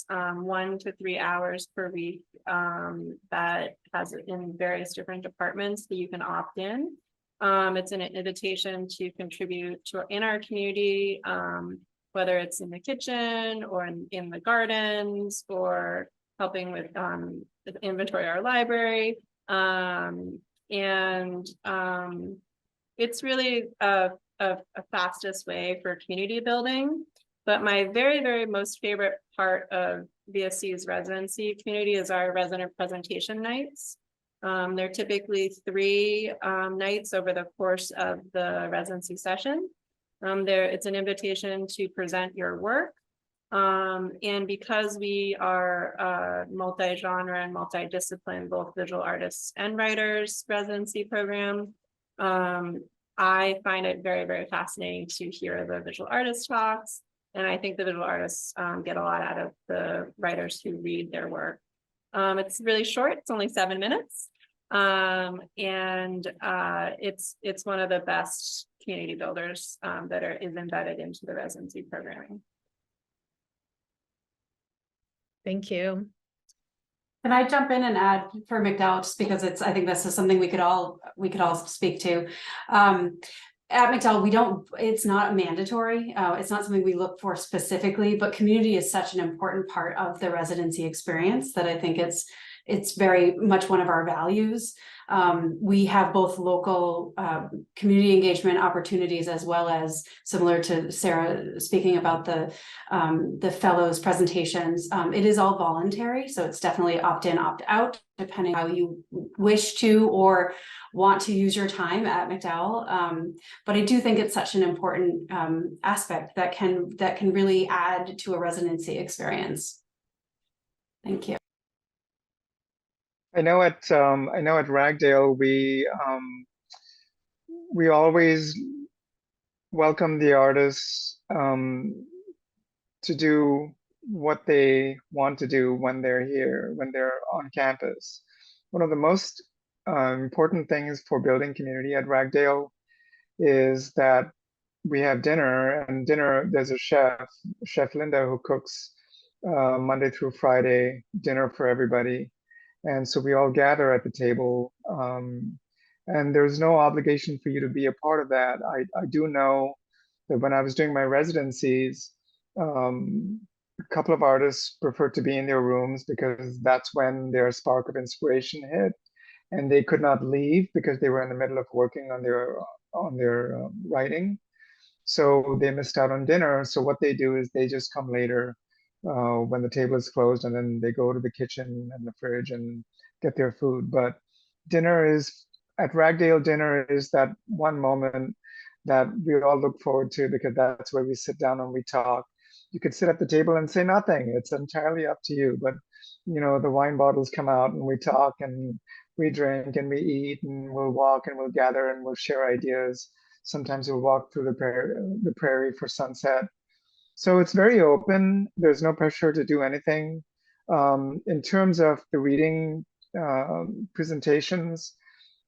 1 to 3 hours per week that has it in various different departments that you can opt in. It's an invitation to contribute in our community, whether it's in the kitchen or in the gardens or helping with inventory our library. It's really a fastest way for community building. But my very, very most favorite part of VSC's residency community is our resident presentation nights. They're typically 3 nights over the course of the residency session. It's an invitation to present your work. And because we are multi-genre and multi-discipline, both visual artists and writers residency program, I find it very, very fascinating to hear the visual artist talks. And I think the visual artists get a lot out of the writers who read their work. It's really short, it's only 7 minutes. It's one of the best community builders that is embedded into the residency programming. Thank you. Can I jump in and add for MacDowell, just because I think this is something we could all speak to. At MacDowell, it's not mandatory. It's not something we look for specifically, but community is such an important part of the residency experience that I think it's very much one of our values. We have both local community engagement opportunities, as well as, similar to Sarah speaking about the fellows presentations. It is all voluntary, so it's definitely opt-in, opt-out, depending how you wish to or want to use your time at MacDowell. But I do think it's such an important aspect that can really add to a residency experience. Thank you. I know at Ragdale we always welcome the artists to do what they want to do when they're here, when they're on campus. One of the most important things for building community at Ragdale is that we have dinner, and dinner, there's a Chef Linda, who cooks Monday through Friday dinner for everybody. And so we all gather at the table, and there's no obligation for you to be a part of that. I do know that when I was doing my residencies, a couple of artists preferred to be in their rooms because that's when their spark of inspiration hit, and they could not leave because they were in the middle of working on their writing. So they missed out on dinner. So what they do is they just come later when the table is closed, and then they go to the kitchen and the fridge and get their food. But at Ragdale, dinner is that one moment that we all look forward to, because that's where we sit down and we talk. You could sit at the table and say nothing. It's entirely up to you. But, the wine bottles come out and we talk and we drink and we eat and we'll walk and we'll gather and we'll share ideas. Sometimes we'll walk through the prairie for sunset. So it's very open. There's no pressure to do anything. In terms of the reading presentations,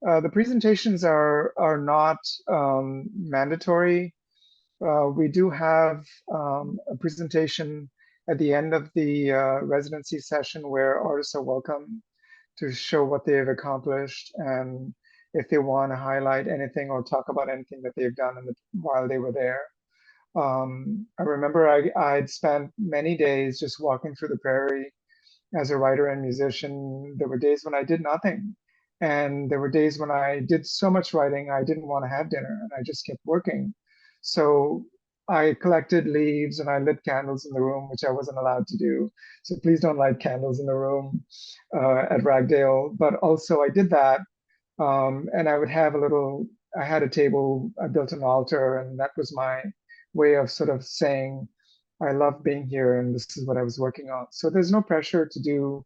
the presentations are not mandatory. We do have a presentation at the end of the residency session where artists are welcome to show what they have accomplished, and if they want to highlight anything or talk about anything that they've done while they were there. I remember I'd spent many days just walking through the prairie as a writer and musician. There were days when I did nothing. And there were days when I did so much writing, I didn't want to have dinner and I just kept working. So I collected leaves and I lit candles in the room, which I wasn't allowed to do. So please don't light candles in the room at Ragdale. But also I did that. And I would have I had a table, I built an altar, and that was my way of sort of saying, I love being here and this is what I was working on. So there's no pressure to do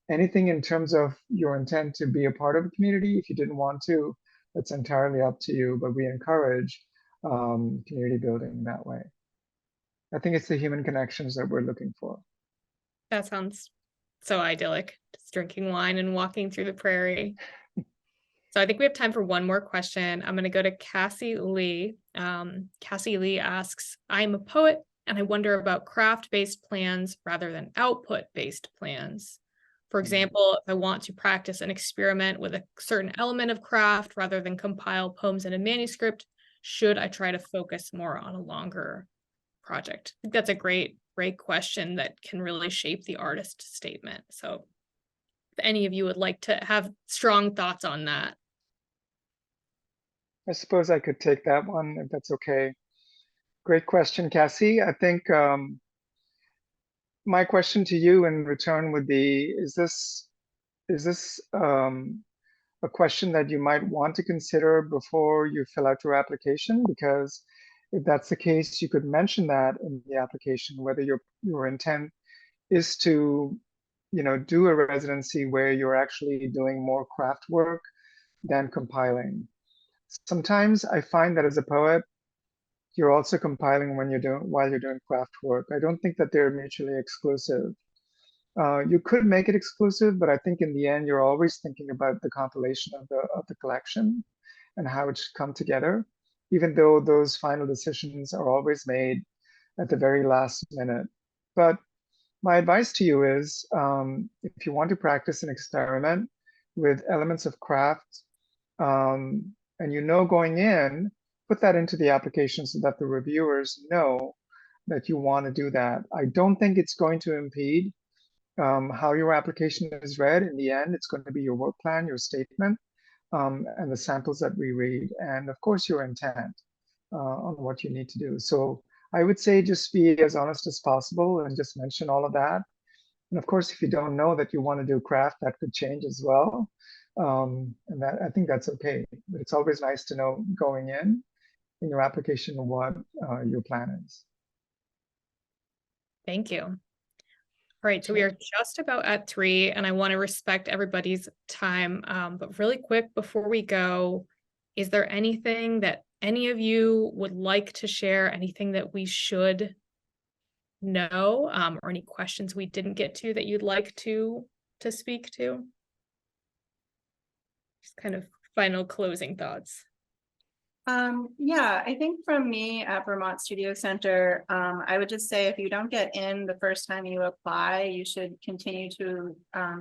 anything in terms of your intent to be a part of a community. If you didn't want to, it's entirely up to you, but we encourage community building that way. I think it's the human connections that we're looking for. That sounds so idyllic, just drinking wine and walking through the prairie. So I think we have time for one more question. I'm going to go to Cassie Lee. Cassie Lee asks, I'm a poet and I wonder about craft-based plans rather than output-based plans. For example, if I want to practice and experiment with a certain element of craft rather than compile poems in a manuscript, should I try to focus more on a longer project? I think that's a great question that can really shape the artist statement. So if any of you would like to have strong thoughts on that. I suppose I could take that one if that's okay. Great question, Cassie. I think my question to you in return would be, is this a question that you might want to consider before you fill out your application? Because if that's the case, you could mention that in the application, whether your intent is to, do a residency where you're actually doing more craft work than compiling. Sometimes I find that as a poet, you're also compiling while you're doing craft work. I don't think that they're mutually exclusive. You could make it exclusive, but I think in the end, you're always thinking about the compilation of the collection and how it should come together, even though those final decisions are always made at the very last minute. But my advice to you is, if you want to practice an experiment with elements of craft, and going in, put that into the application so that the reviewers know that you want to do that. I don't think it's going to impede how your application is read. In the end, it's going to be your work plan, your statement, and the samples that we read, and of course your intent on what you need to do. So I would say just be as honest as possible and just mention all of that. And of course, if you don't know that you want to do craft, that could change as well. And that, I think that's okay. But it's always nice to know going in your application what your plan is. Thank you. All right, so we are just about at 3, and I want to respect everybody's time. But really quick before we go, is there anything that any of you would like to share? Anything that we should know, or any questions we didn't get to that you'd like to speak to? Just kind of final closing thoughts. Yeah, I think from me at Vermont Studio Center, I would just say if you don't get in the first time you apply, you should continue to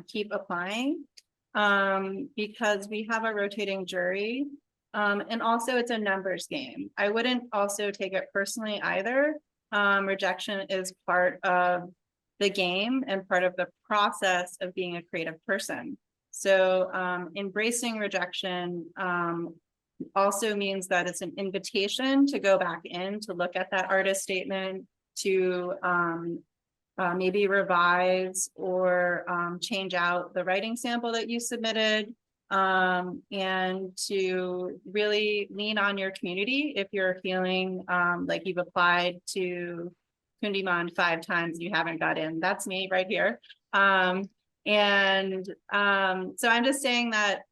keep applying, because we have a rotating jury, and also it's a numbers game. I wouldn't also take it personally either. Rejection is part of the game and part of the process of being a creative person. So embracing rejection also means that it's an invitation to go back in to look at that artist statement, to maybe revise or change out the writing sample that you submitted, and to really lean on your community if you're feeling like you've applied to Kundiman 5 times and you haven't got in. That's me right here. So I'm just saying that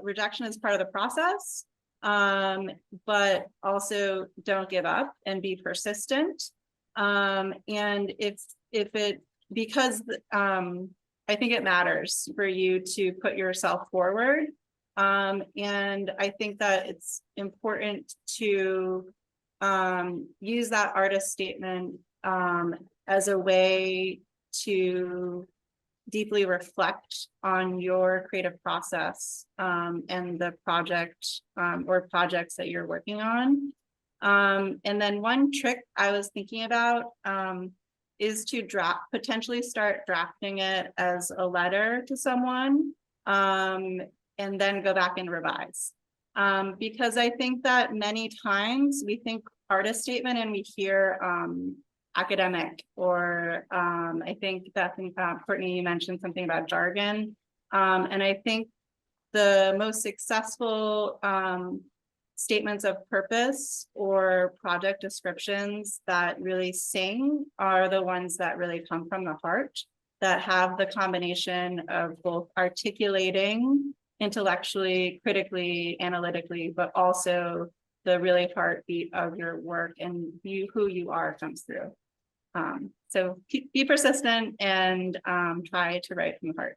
rejection is part of the process, but also don't give up and be persistent. And because I think it matters for you to put yourself forward. And I think that it's important to use that artist statement as a way to deeply reflect on your creative process and the project or projects that you're working on. And then one trick I was thinking about is to potentially start drafting it as a letter to someone, and then go back and revise. Because I think that many times we think artist statement and we hear academic, or I think that Courtney, you mentioned something about jargon. And I think the most successful statements of purpose or project descriptions that really sing are the ones that really come from the heart, that have the combination of both articulating intellectually, critically, analytically, but also the really heartbeat of your work and who you are comes through. So be persistent and try to write from the heart.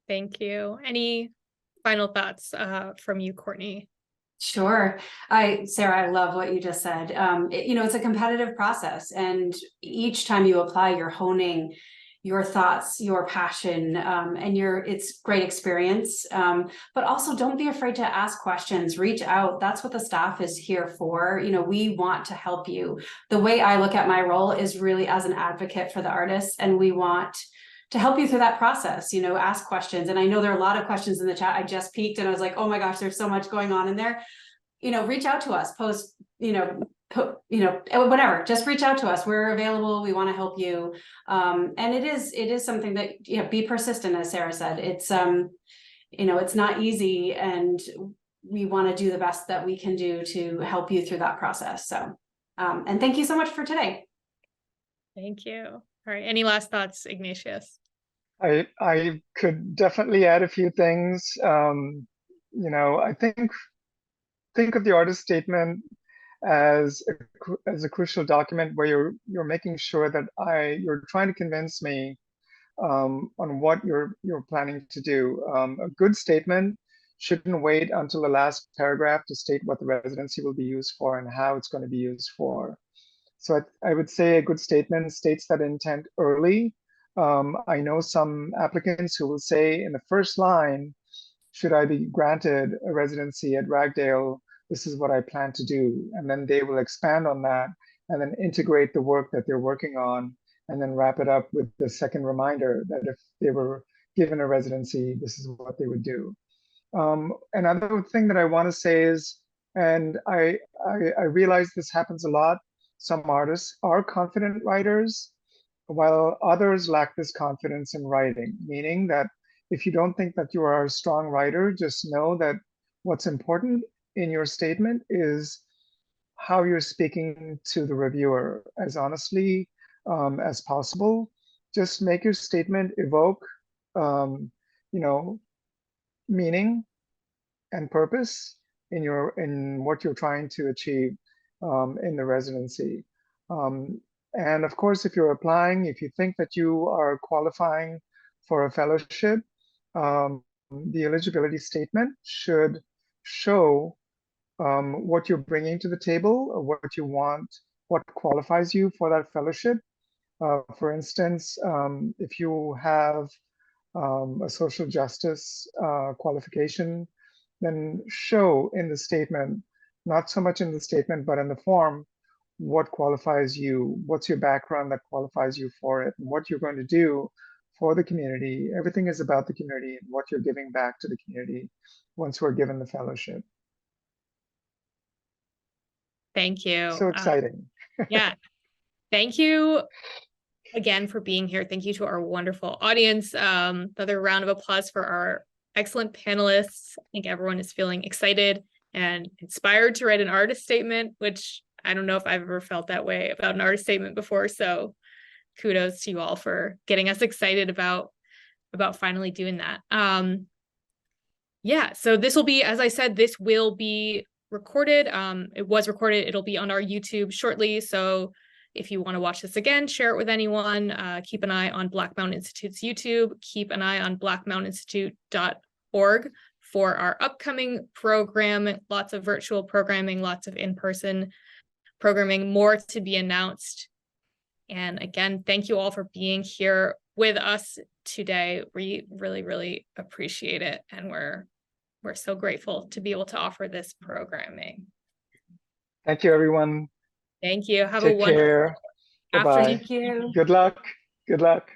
Thank you. Any final thoughts from you, Courtney? Sure. Sarah, I love what you just said. It's a competitive process, and each time you apply, you're honing your thoughts, your passion, and it's great experience. But also don't be afraid to ask questions, reach out. That's what the staff is here for. You know, we want to help you. The way I look at my role is really as an advocate for the artists, and we want to help you through that process, you know, ask questions. And I know there are a lot of questions in the chat. I just peeked and I was like, oh my gosh, there's so much going on in there. You know, reach out to us, post, whatever, just reach out to us. We're available. We want to help you. And it is something that, be persistent, as Sarah said. It's, it's not easy, and we want to do the best that we can do to help you through that process. So, and thank you so much for today. Thank you. All right. Any last thoughts, Ignatius? I could definitely add a few things. I think of the artist statement as a crucial document where you're making sure that you're trying to convince me on what you're planning to do. A good statement shouldn't wait until the last paragraph to state what the residency will be used for and how it's going to be used for. So I would say a good statement states that intent early. I know some applicants who will say in the first line, should I be granted a residency at Ragdale, this is what I plan to do. And then they will expand on that and then integrate the work that they're working on, and then wrap it up with the second reminder that if they were given a residency, this is what they would do. Another thing that I want to say is, and I realize this happens a lot, some artists are confident writers, while others lack this confidence in writing, meaning that if you don't think that you are a strong writer, just know that what's important in your statement is how you're speaking to the reviewer as honestly as possible. Just make your statement evoke, meaning and purpose in what you're trying to achieve in the residency. And of course, if you're applying, if you think that you are qualifying for a fellowship, the eligibility statement should show what you're bringing to the table, or what you want, what qualifies you for that fellowship. For instance, if you have a social justice qualification, then show in the statement, not so much in the statement, but in the form, what qualifies you, what's your background that qualifies you for it, and what you're going to do for the community. Everything is about the community and what you're giving back to the community once we're given the fellowship. Thank you. So exciting. Yeah. Thank you again for being here. Thank you to our wonderful audience. Another round of applause for our excellent panelists. I think everyone is feeling excited and inspired to write an artist statement, which I don't know if I've ever felt that way about an artist statement before. So kudos to you all for getting us excited about finally doing that. Yeah, so this will be, as I said, this will be recorded. It was recorded. It'll be on our YouTube shortly. So if you want to watch this again, share it with anyone. Keep an eye on Black Mountain Institute's YouTube. Keep an eye on blackmountaininsitute.org for our upcoming program. Lots of virtual programming, lots of in-person programming, more to be announced. And again, thank you all for being here with us today. We really, really appreciate it. And we're so grateful to be able to offer this programming. Thank you, everyone. Thank you. Have Take a wonderful care. Bye-bye. Thank you. Good luck. Good luck.